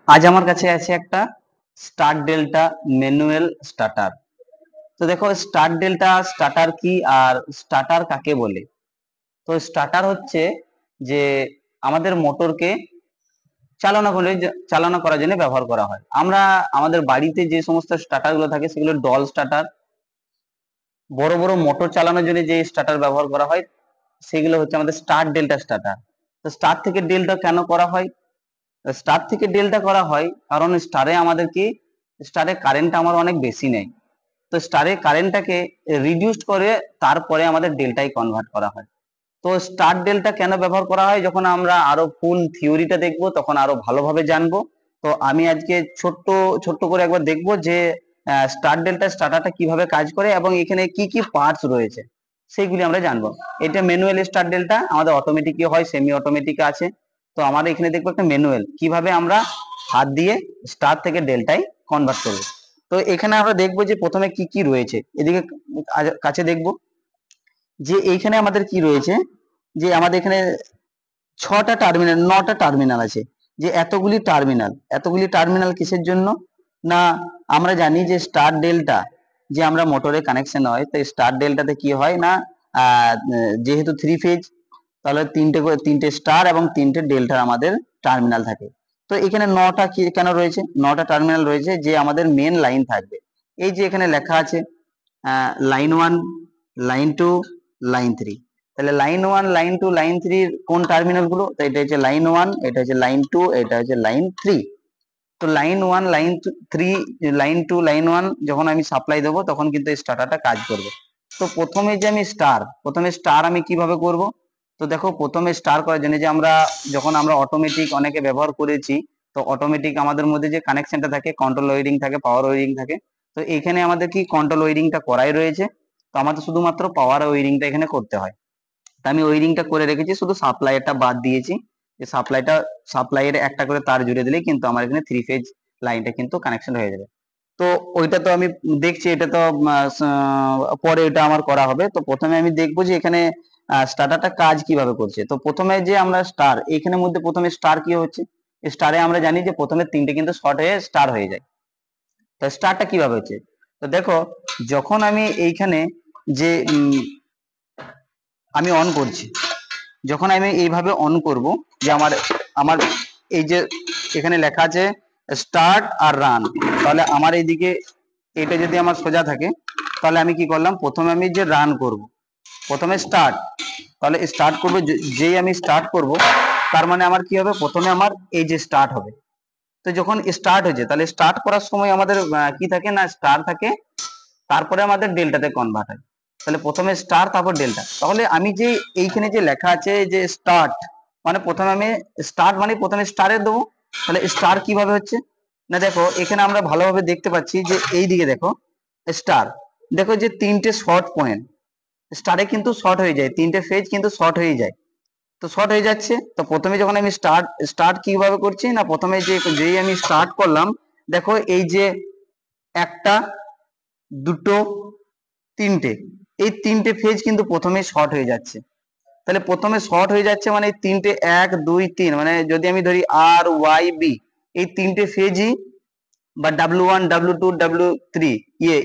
আজ আমার কাছে আছে একটা স্টার্ট ডেল্টা ম্যানুয়াল স্টার্টার। তো দেখো স্টার্ট ডেল্টা স্টার্টার কি আর স্টার্টার কাকে বলে। তো স্টার্টার হচ্ছে যে আমাদের মোটরকে চালনা করার জন্য ব্যবহার করা হয়। আমরা আমাদের বাড়িতে যে সমস্ত স্টার্টার গুলো থাকে সেগুলো ডল স্টার্টার, বড় বড় মোটর চালানোর জন্য যে স্টার্টার ব্যবহার করা হয় সেগুলো হচ্ছে আমাদের স্টার্ট ডেল্টা স্টার্টার। তো স্টার থেকে ডেল্টা কেন করা হয়? স্টার থেকে ডেল্টা করা হয় কারণ স্টারে কারেন্ট আমার অনেক বেশি নেই। তো স্টারে কারেন্টটাকে রিডিউস করে তারপরে আমাদের ডেল্টায় কনভার্ট করা হয়। তো স্টার ডেল্টা কেন ব্যবহার করা হয়, যখন আমরা আরো ফুল থিওরিটা দেখবো তখন আরো ভালোভাবে জানবো। তো আমি আজকে ছোট্ট ছোট্ট করে একবার দেখবো যে স্টার ডেল্টা স্টার্টারটা কিভাবে কাজ করে এবং এখানে কি কি পার্টস রয়েছে সেইগুলি আমরা জানবো। এটা ম্যানুয়াল স্টার ডেল্টা, আমাদের অটোমেটিক হয়, সেমি অটোমেটিক আছে। তো আমাদের এখানে দেখবো একটা ম্যানুয়াল কিভাবে আমরা হাত দিয়ে স্টার থেকে ডেল্টায় কনভার্ট করবো। তো এখানে আমরা দেখবো যে প্রথমে কি কি রয়েছে, এদিকে কাছে দেখবো যে এইখানে আমাদের কি রয়েছে, যে আমাদের এখানে নটা টার্মিনাল আছে। যে এতগুলি টার্মিনাল কিসের জন্য? না, আমরা জানি যে স্টার ডেল্টা যে আমরা মোটরে কানেকশন হয়, তো স্টার ডেল্টাতে কি হয় না, যেহেতু থ্রি ফেজ, তাহলে তিনটে স্টার এবং তিনটে ডেল্টার আমাদের টার্মিনাল থাকে। তো এখানে নটা কি কেন রয়েছে? নটা টার্মিনাল রয়েছে যে আমাদের মেন লাইন থাকবে। এই যে এখানে লেখা আছে line one, line two, line three. তাহলে line one, line two, line থ্রির কোন টার্মিনাল গুলো? তো এটা হচ্ছে লাইন ওয়ান, এটা হচ্ছে লাইন টু, এটা হচ্ছে লাইন থ্রি। তো line one, line three, line two, line one যখন আমি সাপ্লাই দেবো তখন কিন্তু স্টার্টারটা কাজ করবে। তো প্রথমে যে আমি প্রথমে স্টার আমি কিভাবে করব? তো দেখো প্রথমে স্টার করার জন্য যে যখন আমরা অটোমেটিক অনেকে ব্যবহার করেছি, তো অটোমেটিক আমাদের মধ্যে যে কানেকশনটা থাকে, কন্ট্রোল ওয়্যারিং থাকে, পাওয়ার ওয়্যারিং থাকে। তো এখানে আমাদের কি কন্ট্রোল ওয়্যারিংটা করাই রয়েছে। তো আমাদের শুধুমাত্র পাওয়ার ওয়্যারিংটা এখানে করতে হয়। তা আমি ওয়্যারিংটা করে রেখেছি, শুধু সাপ্লাইটা বাদ দিয়েছি। যে সাপ্লাইয়ের একটা করে তার জুড়ে দিলেই কিন্তু আমার এখানে থ্রি ফেজ লাইনটা কিন্তু কানেকশন হয়ে যাবে। তো ওইটা তো আমি দেখছি, এটা তো পরে এটা আমার করা হবে। তো প্রথমে আমি দেখবো যে এখানে স্টার্টারটা কাজ কিভাবে করছে। তো প্রথমে যে আমরা স্টার, এখানের মধ্যে প্রথমে স্টার কি হচ্ছে, স্টারে আমরা জানি যে প্রথমে তিনটে কিন্তু শর্ট হয়ে স্টার হয়ে যায়। তো স্টারটা কিভাবে হচ্ছে? তো দেখো, যখন আমি এইখানে যে আমি অন করছি, যখন আমি এইভাবে অন করব, যে আমার আমার এই যে এখানে লেখা আছে স্টার্ট আর রান, তাহলে আমার এইদিকে এটা যদি আমার সোজা থাকে, তাহলে আমি কি করলাম, প্রথমে আমি যে রান করব, প্রথমে স্টার্ট, তাহলে স্টার্ট করব, যেই আমি স্টার্ট করব তার মানে আমার কি হবে, প্রথমে আমার এই যে স্টার্ট হবে। তো যখন স্টার্ট হয়েছে, তাহলে স্টার্ট করার সময় আমাদের কি থাকে না, স্টার থাকে, তারপরে আমাদের ডেল্টাতে কনভার্ট হয়। তাহলে প্রথমে স্টার তারপর ডেল্টা। তাহলে আমি যে এইখানে যে লেখা আছে যে স্টার্ট, মানে প্রথমে আমি স্টার্ট মানে প্রথমে স্টারে দেবো। তাহলে স্টার কিভাবে হচ্ছে না, দেখো এখানে আমরা ভালোভাবে দেখতে পাচ্ছি যে এই দিকে দেখো স্টার, দেখো যে তিনটে শর্ট পয়েন্ট স্টারে কিন্তু শর্ট হয়ে যায়, তিনটে ফেজ কিন্তু শর্ট হয়ে যায়। তো শর্ট হয়ে যাচ্ছে, তো প্রথমে যখন আমি স্টার্ট কিভাবে করছি না, প্রথমে যেই আমি স্টার্ট করলাম, দেখো এই যে একটা, দুটো, তিনটে, এই তিনটে ফেজ কিন্তু প্রথমে শর্ট হয়ে যাচ্ছে। তাহলে প্রথমে শর্ট হয়ে যাচ্ছে মানে এই তিনটে, এক দুই তিন, মানে যদি আমি ধরি আর ওয়াই বি, এই তিনটে ফেজই বা W one, W two, W three,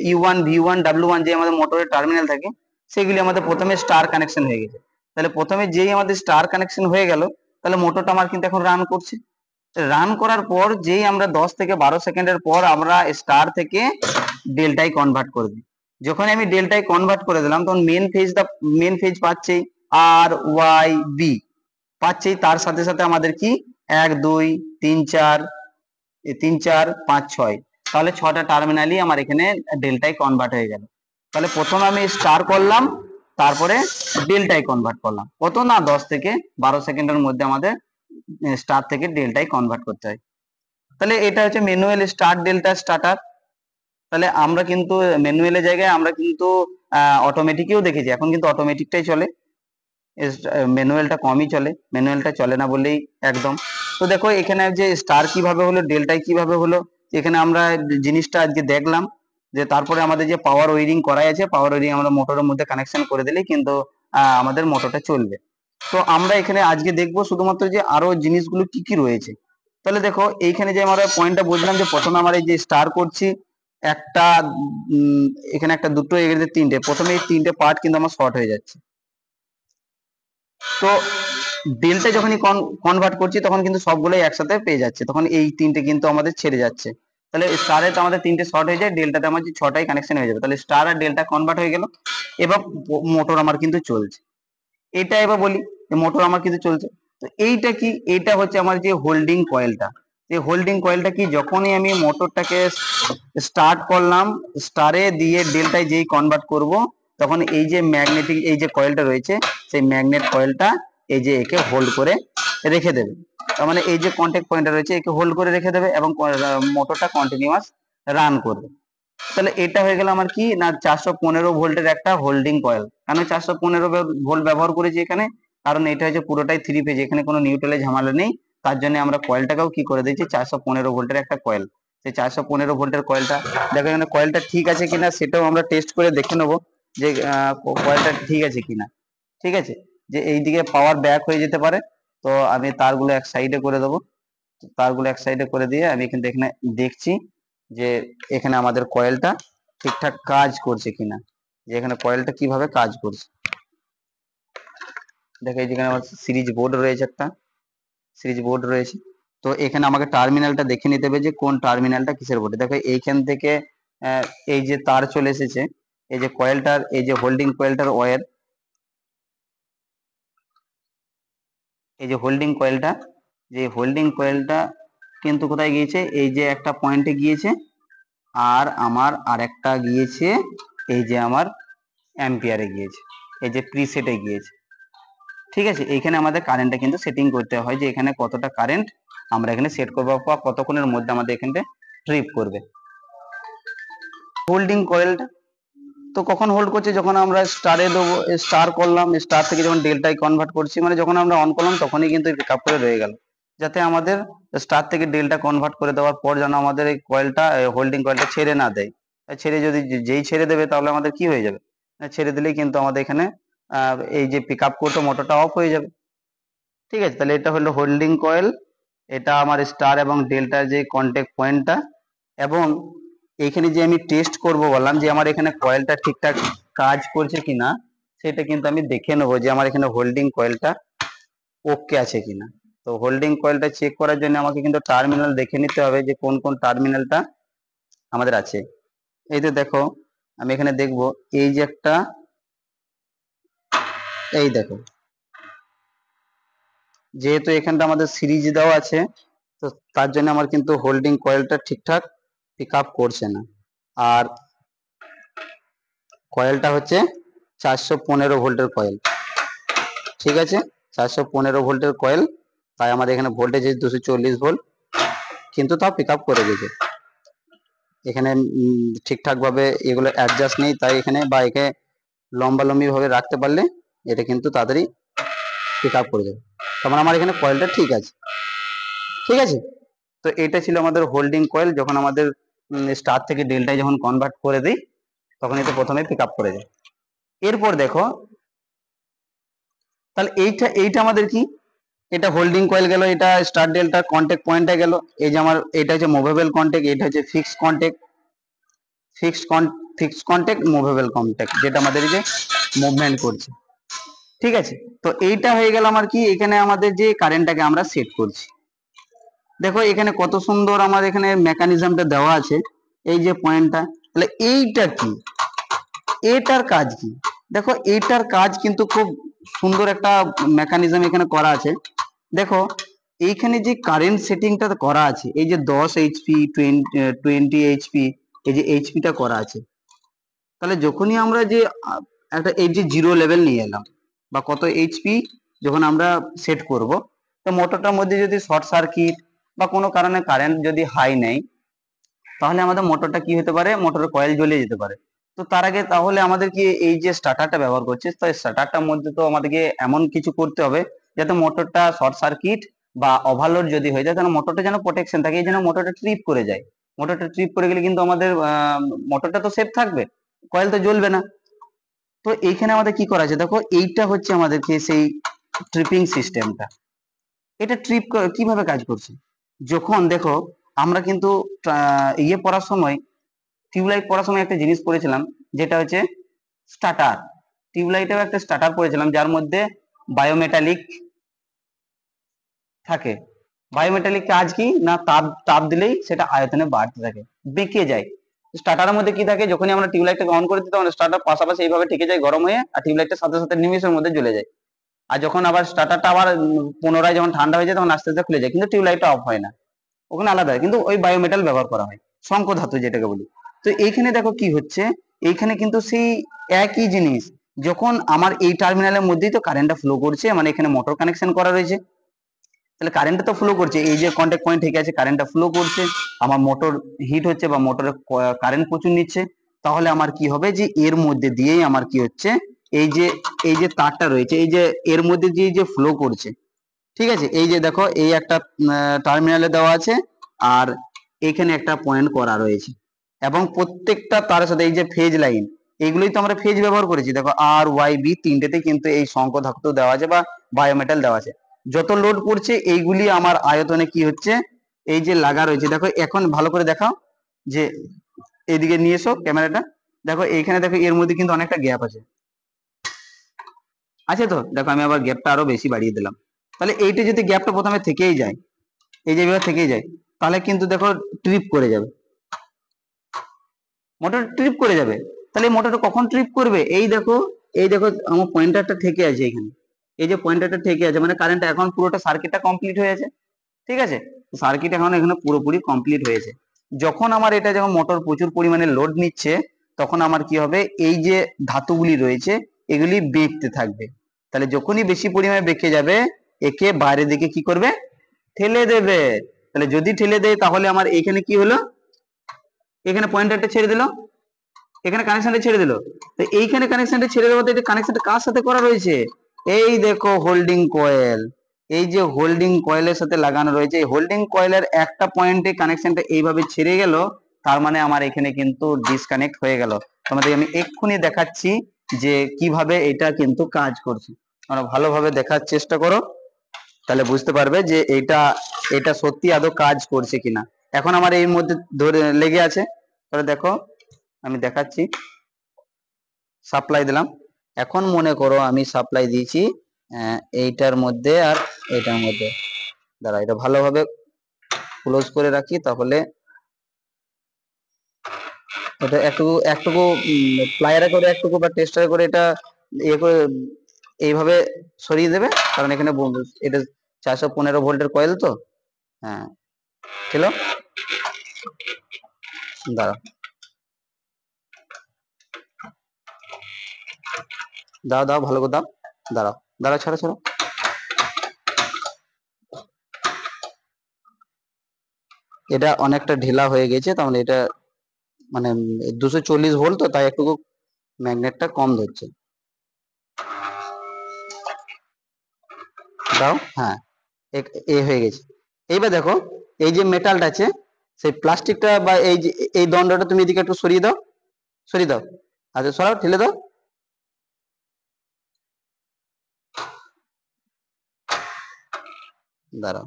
E one, V one, W one, যে আমাদের মোটরের টার্মিনাল থাকে, সেগুলি আমাদের প্রথমে স্টার কানেকশন হয়ে গেছে। তাহলে প্রথমে যেই আমাদের স্টার কানেকশন হয়ে গেল, তাহলে মোটরটা আমার কিন্তু এখন রান করছে। রান করার পর যেই আমরা 10 থেকে 12 সেকেন্ডের পর আমরা স্টার থেকে ডেল্টায় কনভার্ট করে দিই। যখন আমি ডেল্টায় কনভার্ট করে দিলাম, তখন মেন ফেজ পাচ্ছেই আর ওয়াই বি পাচ্ছেই, তার সাথে সাথে আমাদের কি 1 2 3 4, 3 4 5 6, তাহলে 6টা টার্মিনালই আমার এখানে ডেল্টায় কনভার্ট হয়ে গেল। তাহলে প্রথমে আমি স্টার করলাম, তারপরে ডেল্টায় কনভার্ট করলাম, কত না 10 থেকে 12 সেকেন্ডের মধ্যে আমাদের স্টার থেকে ডেল্টায় কনভার্ট করতে হয়। তাহলে এটা হচ্ছে ম্যানুয়াল স্টার ডেল্টা স্টার্টার। তাহলে আমরা কিন্তু ম্যানুয়ালের জায়গায় আমরা কিন্তু অটোমেটিকেও দেখেছি, এখন কিন্তু অটোমেটিকটাই চলে, ম্যানুয়ালটা কমই চলে, ম্যানুয়ালটা চলে না বললেই একদম। তো দেখো এখানে যে স্টার কিভাবে হলো, ডেল্টায় কিভাবে হলো, এখানে আমরা জিনিসটা আজকে দেখলাম। যে তারপরে আমাদের যে পাওয়ার ওয়্যারিং করাই আছে, পাওয়ার ওয়্যারিং আমরা মোটরের মধ্যে কানেকশন করে দিলেই কিন্তু আমাদের মোটরটা চলবে। তো আমরা এখানে আজকে দেখবো শুধুমাত্র যে আরো জিনিসগুলো কি কি রয়েছে। তো তাহলে দেখো এইখানে যে আমরা পয়েন্টটা বুঝলাম যে প্রথমে আমরা এই যে স্টার করছি একটা এখানে একটা দুটো এখানে তিনটে, প্রথমে এই তিনটে পার্ট কিন্তু আমার শর্ট হয়ে যাচ্ছে। তো ডেল্টা যখনই কনভার্ট করছি তখন কিন্তু সবগুলোই একসাথে পেয়ে যাচ্ছে, তখন এই তিনটে কিন্তু আমাদের ছেড়ে যাচ্ছে। তাহলে স্টারে তো আমাদের তিনটে শর্ট হয়ে যায়, ডেল্টাতে আমার যে ছটাই কানেকশন হয়ে যাবে, তাহলে স্টার আর ডেল্টা কনভার্ট হয়ে গেল। এবার মোটর আমার কিন্তু চলছে। এটা এবার বলি যে মোটর আমার কিন্তু চলছে। তো এইটা কি, এইটা হচ্ছে আমার যে হোল্ডিং কয়েলটা। এই হোল্ডিং কয়েলটা কি, যখনই আমি মোটরটাকে স্টার্ট করলাম, স্টারে দিয়ে ডেল্টায় যেই কনভার্ট করব, তখন এই যে ম্যাগনেটিক এই যে কয়েলটা রয়েছে, সেই ম্যাগনেট কয়েলটা এই যে একে হোল্ড করে রেখে দেবে। তার মানে এই যে কন্টাক্ট পয়েন্টটা রয়েছে একে হোল্ড করে রেখে দেবে এবং মোটরটা কন্টিনিউয়াস রান করবে। তাহলে এটা হয়ে গেল আমার কি না 415 ভোল্টের একটা হোল্ডিং কয়েল। কেন 415 ভোল্ট ব্যবহার করেছি এখানে, কারণ এটা হচ্ছে পুরোটাই 3 ফেজ, এখানে কোনো নিউট্রালের ঝামেলা নেই। তার জন্য আমরা কয়েলটাকেও কি করে দিয়েছি 415 ভোল্টের একটা কয়েল। সেই 415 ভোল্টের কয়েলটা দেখো এখানে কয়েলটা ঠিক আছে কিনা সেটাও আমরা টেস্ট করে দেখে নেবো যে কয়েলটা ঠিক আছে কিনা। ঠিক আছে, যে এইদিকে পাওয়ার ব্যাক হয়ে যেতে পারে, তো আমি তারগুলো এক সাইডে করে দেবো। তারগুলো এক সাইডে করে দিয়ে আমি কিন্তু এখানে দেখছি যে এখানে আমাদের কয়েলটা ঠিকঠাক কাজ করছে কিনা, যে এখানে কয়েলটা কিভাবে কাজ করছে। দেখো এই যেখানে আমার সিরিজ বোর্ড রয়েছে, একটা সিরিজ বোর্ড রয়েছে। তো এখানে আমাকে টার্মিনালটা দেখে নিতে হবে যে কোন টার্মিনালটা কিসের বোর্ডে। দেখো এইখান থেকে এই যে তার চলে এসেছে, এই যে কয়েলটার এই যে হোল্ডিং কয়েলটার ওয়্যার, এই যে হোল্ডিং কয়েলটা, যে হোল্ডিং কয়েলটা কিন্তু কোথায় গিয়েছে, এই যে একটা পয়েন্টে গিয়েছে, আর আমার আরেকটা গিয়েছে এই যে আমার অ্যাম্পিয়ারে গিয়েছে, এই যে প্রিসেটে গিয়েছে। ঠিক আছে, এইখানে আমাদের কারেন্টটা কিন্তু সেটিং করতে হয় যে এখানে কতটা কারেন্ট আমরা এখানে সেট করবো বা কতক্ষণের মধ্যে আমাদের এখানে ট্রিপ করবে। হোল্ডিং কয়েলটা তো কখন হোল্ড করছে, যখন আমরা স্টারে দেবো, স্টার করলাম, স্টার থেকে যখন ডেল্টায় কনভার্ট করছি, মানে যখন আমরা অন করলাম তখনই কিন্তু পিক আপ করে রয়ে গেল, যাতে আমাদের স্টার থেকে ডেল্টা কনভার্ট করে দেওয়ার পর যেন আমাদের এই কয়েলটা হোল্ডিং কয়েলটা ছেড়ে না দেয়। ছেড়ে যদি যেই ছেড়ে দেবে তাহলে আমাদের কি হয়ে যাবে, ছেড়ে দিলেই কিন্তু আমাদের এখানে এই যে পিক আপ করতে মোটরটা অফ হয়ে যাবে। ঠিক আছে, তাহলে এটা হলো হোল্ডিং কয়েল, এটা আমার স্টার এবং ডেল্টার যে কন্টাক্ট পয়েন্টটা। এবং এইখানে যে আমি টেস্ট করব বললাম যে আমার এখানে কয়েলটা ঠিকঠাক কাজ করছে কিনা, সেটা কিন্তু আমি দেখে নেবো যে আমার এখানে হোল্ডিং কয়েলটা ওকে আছে কিনা। তো হোল্ডিং কয়েলটা চেক করার জন্য আমাকে কিন্তু টার্মিনাল দেখে নিতে হবে যে কোন কোন টার্মিনালটা আমাদের আছে। এই তো দেখো আমি এখানে দেখবো এই যে একটা, এই দেখো যেহেতু এখানটা আমাদের সিরিজ দেওয়া আছে, তো তার জন্য আমার কিন্তু হোল্ডিং কয়েলটা ঠিকঠাক পিক আপ করছে না। আর কয়েলটা হচ্ছে 415 ভোল্টের কয়েল। ঠিক আছে, 415 ভোল্টের কয়েল, তাই আমাদের এখানে ভোল্টেজ 240 ভোল্ট, কিন্তু তাও পিক আপ করে গেছে। এখানে ঠিকঠাক ভাবে এগুলো অ্যাডজাস্ট নেই, তাই এখানে বা একে লম্বালম্বি ভাবে রাখতে পারলে এটা কিন্তু তাড়াতাড়ি পিক আপ করে যাবে। তারপর আমার এখানে কয়েলটা ঠিক আছে। ঠিক আছে, তো এটা ছিল আমাদের হোল্ডিং কয়েল, যখন আমাদের স্টার থেকে ডেল্টায় যখন কনভার্ট করে দিই তখন এটা প্রথমে পিক আপ করে যায়। এরপর দেখো তাহলে এইটা আমাদের কি, এটা হোল্ডিং কয়েল গেল, এটা স্টার ডেল্টা কন্টাক্ট পয়েন্টে গেল। এই যে আমার এটা হচ্ছে মুভেবল কন্টাক্ট, এটা হচ্ছে ফিক্সড কন্টাক্ট মুভেবল কন্টাক্ট, যেটা আমাদের এই যে মুভমেন্ট করছে। ঠিক আছে, তো এইটা হয়ে গেল আমার কি, এখানে আমাদের যে কারেন্টটাকে আমরা সেট করছি। দেখো এখানে কত সুন্দর আমার এখানে মেকানিজমটা দেওয়া আছে, এই যে পয়েন্টটা। তাহলে এইটা কি, এটার কাজ কি, দেখো এইটার কাজ কিন্তু খুব সুন্দর একটা মেকানিজম এখানে করা আছে। দেখো এইখানে যে কারেন্ট সেটিংটা করা আছে, এই যে 10 এইচপি 20 এইচপি, এই যে এইচপিটা করা আছে। তাহলে যখনই আমরা যে একটা এই যে জিরো লেভেল নিয়ে এলাম বা কত এইচপি যখন আমরা সেট করব, তো মোটরটার মধ্যে যদি শর্ট সার্কিট বা কোনো কারণে কারেন্ট যদি হাই নেয়, তাহলে আমাদের মোটরটা কি হতে পারে, মোটরের কয়েল জ্বলে যেতে পারে। তো তার আগে তাহলে আমাদের কি এই যে স্টার্টারটা ব্যবহার করছে, তো স্টার্টারটার মধ্যে তো আমাদেরকে এমন কিছু করতে হবে যাতে মোটরটা শর্ট সার্কিট বা ওভারলোড যদি হয়ে যায় তাহলে মোটরটা যেন প্রোটেকশন থাকে, এই জন্য মোটরটা ট্রিপ করে যায়। মোটরটা ট্রিপ করে গেলে কিন্তু আমাদের মোটরটা তো সেফ থাকবে, কয়েল তো জ্বলবে না। তো এইখানে আমাদের কি করা আছে, দেখো এইটা হচ্ছে আমাদেরকে সেই ট্রিপিং সিস্টেমটা। এটা ট্রিপ কিভাবে কাজ করছে, যখন দেখো আমরা কিন্তু ইয়ে পড়ার সময়, টিউবলাইট পড়ার সময় একটা জিনিস পড়েছিলাম, যেটা হচ্ছে স্টার্টার। টিউবলাইটেও একটা স্টার্টার পড়েছিলাম, যার মধ্যে বায়োমেটালিক থাকে। বায়োমেটালিক কাজ কি না, তাপ তাপ দিলেই সেটা আয়তনে বাড়তে থাকে, বেঁকে যায়। স্টার্টারের মধ্যে কি থাকে, যখনই আমরা টিউবলাইটটাকে অন করে দিই তখন স্টার্টার পাশাপাশি এইভাবে ঠেকে যায় গরম হয়ে, আর টিউবলাইটটা সাথে সাথে নিমেষের মধ্যে জ্বলে যায়। আর যখন আবার স্টার্টারটা আবার পুনরায় যখন ঠান্ডা হয়ে যায় তখন আস্তে আস্তে খুলে যায়, কিন্তু টিউবলাইটটা অফ হয় না, ওখানে আলাদা। কিন্তু ওই বায়োমেটাল ব্যবহার করা হয়, শঙ্খ ধাতু যেটাকে বলি। তো এইখানে দেখো কি হচ্ছে, এইখানে কিন্তু সেই একই জিনিস, যখন আমার এই টার্মিনালের মধ্যেই তো কারেন্টটা ফ্লো করছে, মানে এখানে মোটর কানেকশন করা রয়েছে, তাহলে কারেন্টটা তো ফ্লো করছে, এই যে কন্টাক্ট পয়েন্ট ঠিক আছে, কারেন্টটা ফ্লো করছে, আমার মোটর হিট হচ্ছে বা মোটরে কারেন্ট প্রচুর নিচ্ছে। তাহলে আমার কি হবে, যে এর মধ্যে দিয়েই আমার কি হচ্ছে, এই যে এই যে তারটা রয়েছে, এই যে এর মধ্যে দিয়ে যে ফ্লো করছে, ঠিক আছে, এই যে দেখো এই একটা টার্মিনালে দেওয়া আছে, আর এখানে একটা পয়েন্ট করা রয়েছে, এবং প্রত্যেকটা তার সাথে এই যে ফেজ লাইন, এইগুলোই তো আমরা ফেজ ব্যবহার করেছি। দেখো আর ওয়াই বি তিনটেতে কিন্তু এই শঙ্খ ধাতু দেওয়া আছে বা বায়োমেটাল দেওয়া আছে। যত লোড পড়ছে এইগুলি আমার আয়তনে কি হচ্ছে, এই যে লাগা রয়েছে। দেখো এখন ভালো করে দেখাও, যে এইদিকে নিয়ে এসো ক্যামেরাটা, দেখো এইখানে দেখো এর মধ্যে কিন্তু অনেকটা গ্যাপ আছে, আছে তো। দেখো আমি আবার গ্যাপটা আরো বেশি বাড়িয়ে দিলাম। তাহলে এইটা যদি গ্যাপটা প্রথমে থেকেই যায়, এই যে এবার থেকেই যায়, তাহলে কিন্তু দেখো ট্রিপ করে যাবে, মোটর ট্রিপ করে যাবে। তাহলে মোটরটা কখন ট্রিপ করবে, এই দেখো, এই দেখো আমার পয়েন্টারটা থেকে আছে এখানে, এই যে পয়েন্টারটা থেকে আছে, মানে কারেন্টটা এখন পুরোটা সার্কিটটা কমপ্লিট হয়ে আছে, ঠিক আছে। সার্কিট এখন এখানে পুরোপুরি কমপ্লিট হয়েছে। যখন আমার এটা যখন মোটর প্রচুর পরিমাণে লোড নিচ্ছে, তখন আমার কি হবে, এই যে ধাতুগুলি রয়েছে এগুলি বেঁকতে থাকবে। তাহলে যখনই বেশি পরিমাণে বেঁকে যাবে, একে বাইরের দিকে কি করবে, ঠেলে দেবে। তাহলে যদি ঠেলে দেয় তাহলে আমার এখানে কি হলো, এখানে পয়েন্টারটা ছেড়ে দিল, এখানে কানেকশনটা ছেড়ে দিল। তো এইখানে কানেকশনটা ছেড়ে দেওয়াতে এটা কানেকশনটা কার সাথে করা রয়েছে, এই দেখো হোল্ডিং কয়েল, এই যে হোল্ডিং কয়েলের সাথে লাগানো রয়েছে। এই হোল্ডিং কয়েলের একটা পয়েন্টে কানেকশনটা এইভাবে ছেড়ে গেল, তার মানে আমার এখানে কিন্তু ডিসকানেক্ট হয়ে গেল। তোমাদের আমি এক্ষুনি দেখাচ্ছি যে কিভাবে এটা কিন্তু কাজ করছে, তোমরা ভালোভাবে দেখার চেষ্টা করো, তাহলে বুঝতে পারবে যে এটা এটা সত্যি আদৌ কাজ করছে কিনা। এখন আমার এর মধ্যে ধরে লেগে আছে, তাহলে দেখো আমি দেখাচ্ছি, সাপ্লাই দিলাম। এখন মনে করো আমি সাপ্লাই দিয়েছি এইটার মধ্যে আর এইটার মধ্যে, দাঁড়া এটা ভালোভাবে ক্লোজ করে রাখি, তাহলে এটা একটুকু একটুকু প্লায়ারে করে একটুকু বা টেস্টারে করে এটা ইয়ে করে এইভাবে সরিয়ে দেবে, কারণ এখানে এটা 415 ভোল্টের কয়েল তো। হ্যাঁ ছিল, দাঁড়া দাও দাও ভালো করে দাও, দাঁড়াও দাঁড়াও, ছাড়ো ছাড়ো, এটা অনেকটা ঢিলা হয়ে গেছে, তাহলে এটা মানে 240 ভোল্ট তো, তাই একটু ম্যাগনেটটা কম ধরছে। দাও, হ্যাঁ এ হয়ে গেছে। এইবার দেখো এই যে মেটালটা আছে, সেই প্লাস্টিকটা বা এই যে এই দণ্ডটা তুমি এদিকে একটু সরিয়ে দাও, সরিয়ে দাও, আচ্ছা সরাও, ঠেলে দাও, দাঁড়াও,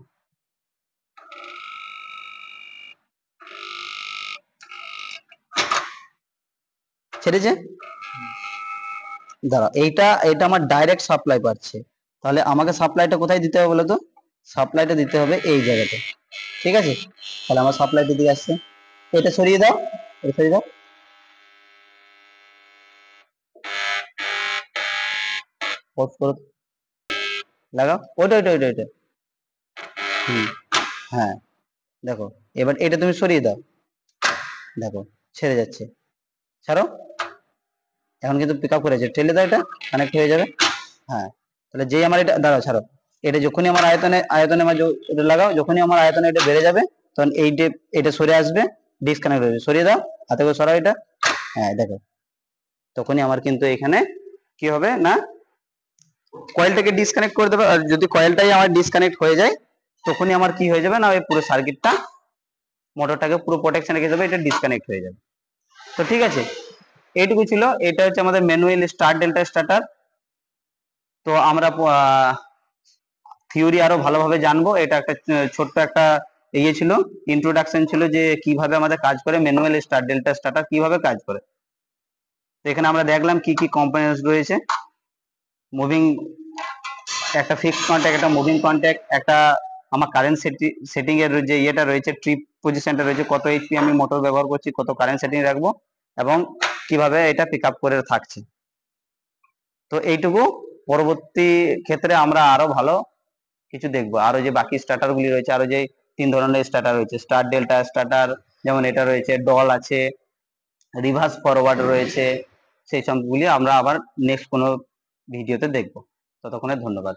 ছেড়েছে, দাঁড়াও, এইটা এটা আমার ডাইরেক্ট সাপ্লাই পাচ্ছে, তাহলে আমাকে সাপ্লাইটা কোথায় দিতে হবে বলো তো, সাপ্লাইটা দিতে হবে এই জায়গাতে, ঠিক আছে। তাহলে আমার সাপ্লাইটা দিয়ে আসছে, এটা সরিয়ে দাও, এটা সরিয়ে দাও, পজ করো, লাগাও, ওইটা ওইটা ওইটা ওইটা, হুম, হ্যাঁ দেখো, এবার এটা তুমি সরিয়ে দাও, দেখো ছেড়ে যাচ্ছে, ছাড়ো, এখন কিন্তু পিক আপ করেছে, ঠেলে দাও, এটা কানেক্ট হয়ে যাবে। হ্যাঁ, তাহলে যেই আমার এটা, দাঁড়াও ছাড়ো, এটা যখনই আমার আয়তনে আয়তনে আমার এটা লাগাও, যখনই আমার আয়তনে এটা বেড়ে যাবে, তখন এই এটা সরে আসবে, ডিসকানেক্ট হয়ে যাবে, সরিয়ে দাও, হাতে করে সরাও এটা, হ্যাঁ দেখো, তখনই আমার কিন্তু এখানে কি হবে না, কয়েলটাকে ডিসকানেক্ট করে দেবে। আর যদি কয়েলটাই আমার ডিসকানেক্ট হয়ে যায়, তখনই আমার কি হয়ে যাবে না, ওই পুরো সার্কিটটা মোটরটাকে পুরো প্রোটেকশন রেখে দেবে, এটা ডিসকানেক্ট হয়ে যাবে। তো ঠিক আছে, এইটুকু ছিল, এটা হচ্ছে আমাদের ম্যানুয়াল স্টার ডেল্টা স্টার্টার। তো আমরা থিওরি আরো ভালোভাবে জানবো, এটা একটা ছোট্ট একটা এই যে ছিল ইন্ট্রোডাকশন ছিল যে কিভাবে আমাদের কাজ করে ম্যানুয়াল স্টার্ট, ডেল্টা স্টার্টার কিভাবে কাজ করে। তো এখানে আমরা দেখলাম কি কি কম্পোনেন্টস রয়েছে, মুভিং একটা ফিক্সড কন্ট্যাক্ট, একটা মুভিং কন্ট্যাক্ট, একটা আমার কারেন্ট সেটিং এর যে ইয়েটা রয়েছে, ট্রিপ পজিশনটা রয়েছে, কত এইচপি আমি মোটর ব্যবহার করছি, কত কারেন্ট সেটিং রাখবো এবং কিভাবে এটা পিক আপ করে থাকছে। তো এইটুকু, পরবর্তী ক্ষেত্রে আমরা আরো ভালো কিছু দেখবো, আরো যে বাকি স্টার্টার গুলি রয়েছে, আরো যে 3 ধরনের স্টার্টার রয়েছে, স্টার ডেল্টা স্টার্টার, যেমন এটা রয়েছে, ডল আছে, রিভার্স ফরওয়ার্ড রয়েছে, সেই সবগুলি আমরা আবার নেক্সট কোনো ভিডিওতে দেখবো। ততক্ষণে ধন্যবাদ।